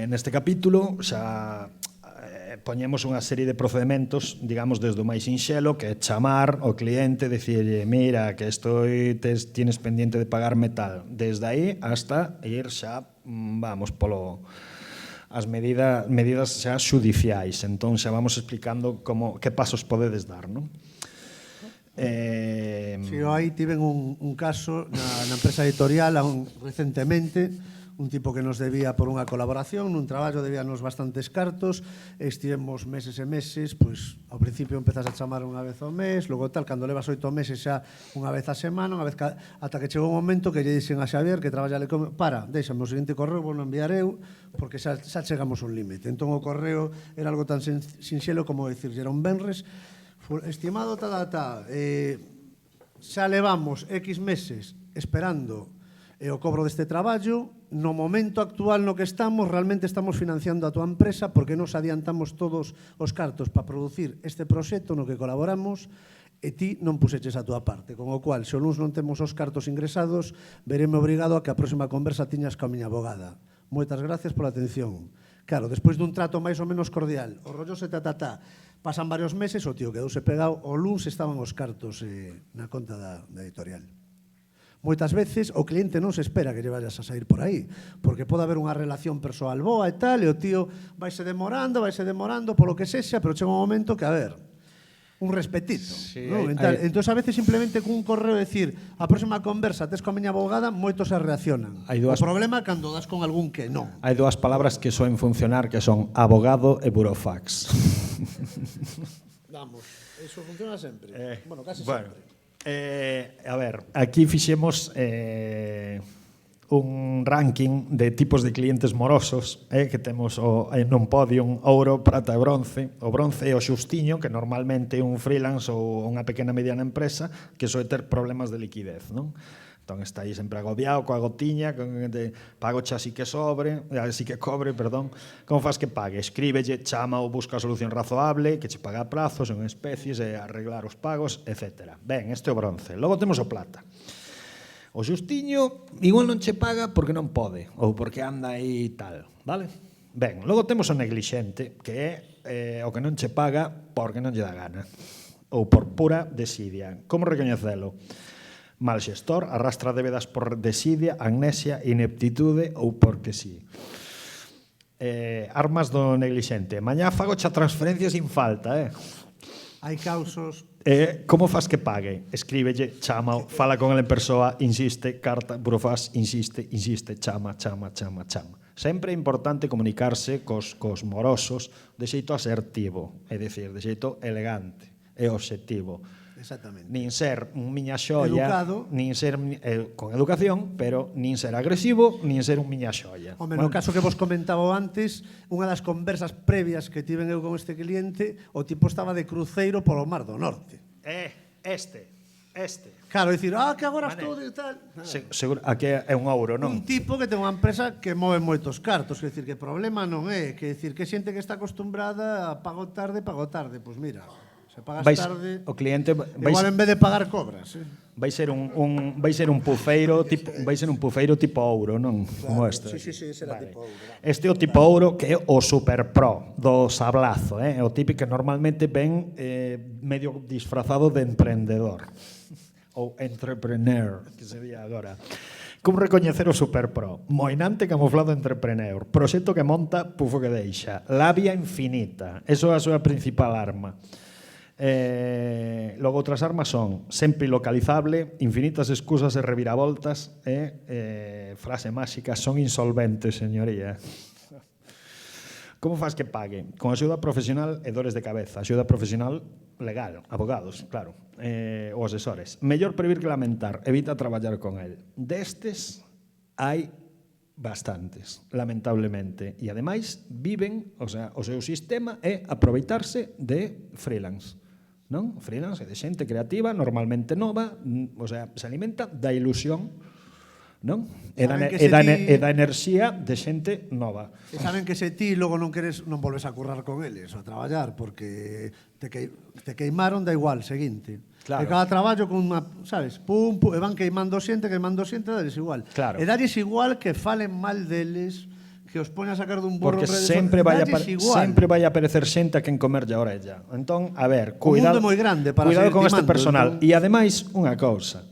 neste capítulo xa poñemos unha serie de procedementos, digamos, desde o máis sinxelo, que é chamar ao cliente, dicirlle, mira, que tienes pendiente de pagarme tal. Desde aí hasta ir xa, vamos, polo as medidas xa xudiciais. Entón xa vamos explicando que pasos podedes dar, non? Si, aí tiven un caso na empresa editorial recentemente, un tipo que nos debía por unha colaboración, nun traballo debíanos bastantes cartos, estivemos meses e meses, pois ao principio empezas a chamar unha vez ao mes, logo tal, cando levas 8 meses xa unha vez a semana, ata que chegou un momento que lle dixen a Xavier que traballale con... Déxame o seguinte correo, vou non enviar eu, porque xa chegamos a un límite. Entón o correo era algo tan sinxelo como dicir, era un venres, estimado xa levamos X meses esperando o cobro deste traballo, no momento actual no que estamos, realmente estamos financiando a tua empresa porque nos adiantamos todos os cartos para producir este proxecto no que colaboramos e ti non puseches a tua parte, con o cual, se o luns non temos os cartos ingresados, vereme obrigado a que a próxima conversa tiñas coa miña abogada. Moitas gracias pola atención. Claro, despois dun trato máis ou menos cordial, o rollo se pasan varios meses, o tío quedouse pegado, o luns estaban os cartos na conta da editorial. Moitas veces o cliente non se espera que lle vayas a sair por aí, porque pode haber unha relación persoal boa e tal, e o tío vaise demorando, polo que sexa, pero chega un momento que, a ver, un respetito. Sí, entón, a veces simplemente cun correo decir a próxima conversa tes coa miña abogada, moitos se reaccionan. O problema é cando das con algún que non. Hai dúas palabras que soen funcionar, que son abogado e burofax. Vamos, eso funciona sempre. Bueno, casi sempre. A ver, aquí fixemos un ranking de tipos de clientes morosos, que temos nun podium ouro, prata e bronce. O bronce é o xustiño, que normalmente é un freelance ou unha pequena mediana empresa que soe ter problemas de liquidez, non? Entón está aí sempre agobiado coa gotiña, pago xa así que cobre, perdón. Como faz que pague? Escríbelle, chama ou busca a solución razoable, que che paga a prazos, en especies, arreglar os pagos, etc. Ben, este é o bronce. Logo temos o plata. O xustiño igual non che paga porque non pode, ou porque anda aí tal, vale? Ben, logo temos o neglixente, que é o que non che paga porque non lle dá gana, ou por pura desidia. Como recoñecelo? Mal xestor, arrastra débedas por desidia, amnesia, ineptitude ou porque sí. Armas do neglixente. Mañá fago xa transferencia sin falta, Hai causos... Como faz que pague? Escríbelle, chama, fala con ele en persoa, insiste, carta, burofaz, insiste, chama. Sempre é importante comunicarse cos morosos de xeito asertivo, é dicir, de xeito elegante e obxectivo. Exactamente. Nin ser un miña xoia, educado, nin ser con educación, pero nin ser agresivo, nin ser un miña xoia. Home, no caso que vos comentaba antes, unha das conversas previas que tiven eu con este cliente, o tipo estaba de cruceiro polo Mar do Norte. Este. Claro, dicir, que agora estou de tal... Seguro, aquí é un ouro, non? Un tipo que ten unha empresa que move moitos cartos, que decir, que problema non é, que decir, que xente que está acostumbrada a pago tarde, pois mira... Se pagas tarde, o cliente igual en vez de pagar cobras. Vai ser un pufeiro tipo ouro, non? Claro, como este. Sí, será tipo ouro. Este é o tipo ouro que é o super pro do sablazo, é o típico que normalmente ven medio disfrazado de emprendedor ou entrepreneur, que sería agora. Como recoñecer o super pro? Moinante camuflado entrepreneur, proxecto que monta, pufo que deixa, labia infinita, eso é a súa principal arma. Logo outras armas son sempre ilocalizable, infinitas excusas e reviravoltas e frase máxica, son insolventes, señoría. Como faz que pague? Con axuda profesional e dores de cabeza. Axuda profesional legal, abogados, claro, ou asesores. Mellor previr que lamentar, evita traballar con el. Destes hai bastantes, lamentablemente, e ademais viven, o sea, o seu sistema é aproveitarse de freelance, non? Freelance é de xente creativa, normalmente nova, o sea, se alimenta da ilusión, non? E da enerxía de xente nova. E saben que se ti logo non volves a currar con eles, a traballar, porque te queimaron, da igual, seguinte. Claro. E cada traballo con unha, sabes, pum, e van queimando xente, dales igual. Claro. E dales igual que falen mal deles, que os pone a sacar dun burro porque en redes sempre vai, sociais, igual. sempre vai aparecer xente a quen comerlle a orella. Entón, a ver, O mundo cuidado, é moi grande para cuidado seguir con este timando, personal. entón. E ademais, unha cousa,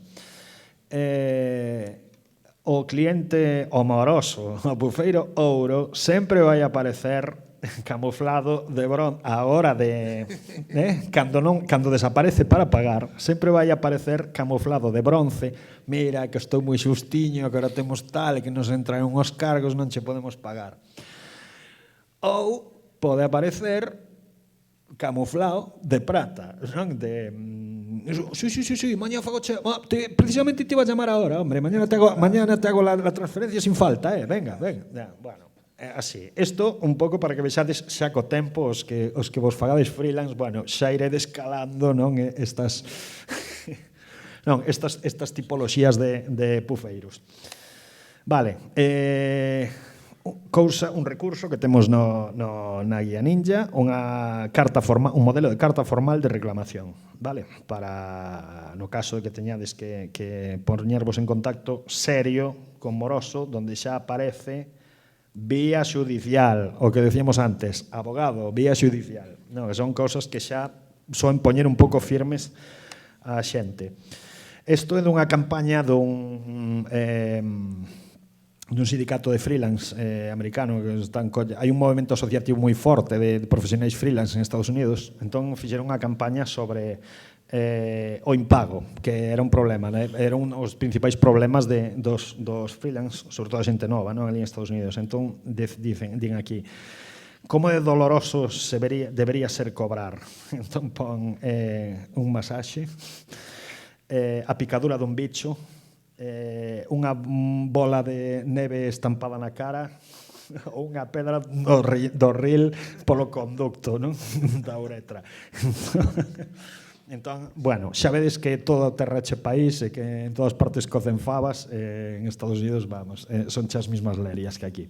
o cliente amoroso, o bufeiro ouro, sempre vai aparecer camuflado de bronce a hora de cando desaparece para pagar, sempre vai aparecer camuflado de bronce. Mira que estou moi xustiño, que ahora temos tal e que nos entran uns cargos, non che podemos pagar. Ou pode aparecer camuflado de prata, non? Sí, mañá fago precisamente te iba a llamar ahora, hombre, mañana te hago la transferencia sin falta, venga. Bueno, así. Isto un pouco para que vexades xa co tempo os que vos fagades freelance, bueno, xa iredes calando, non, estas non, estas tipoloxías de pufeiros. Vale, un recurso que temos na Guía Ninja, un modelo de carta formal de reclamación, vale? Para, no caso de que teñades que poñervos en contacto serio con moroso, donde xa aparece vía xudicial, o que decíamos antes, abogado, vía xudicial. Non, que son cousas que xa soen poñer un pouco firmes a xente. Isto é dunha campaña dun sindicato de freelance americano que hai un movimento asociativo moi forte de profesionais freelance en Estados Unidos, entón fixeron unha campaña sobre o impago, que era un problema, era un dos principais problemas dos freelance, sobre todo a xente nova, non, ali en Estados Unidos. Entón din aquí, como de doloroso debería ser cobrar. Entón pon un masaxe, a picadura dun bicho, unha bola de neve estampada na cara, ou unha pedra do ril polo conducto, non? Da uretra. Entón, bueno, xa vedes que todo terrache país e que en todas partes cocen fabas, en Estados Unidos, vamos, son xa as mismas lerias que aquí.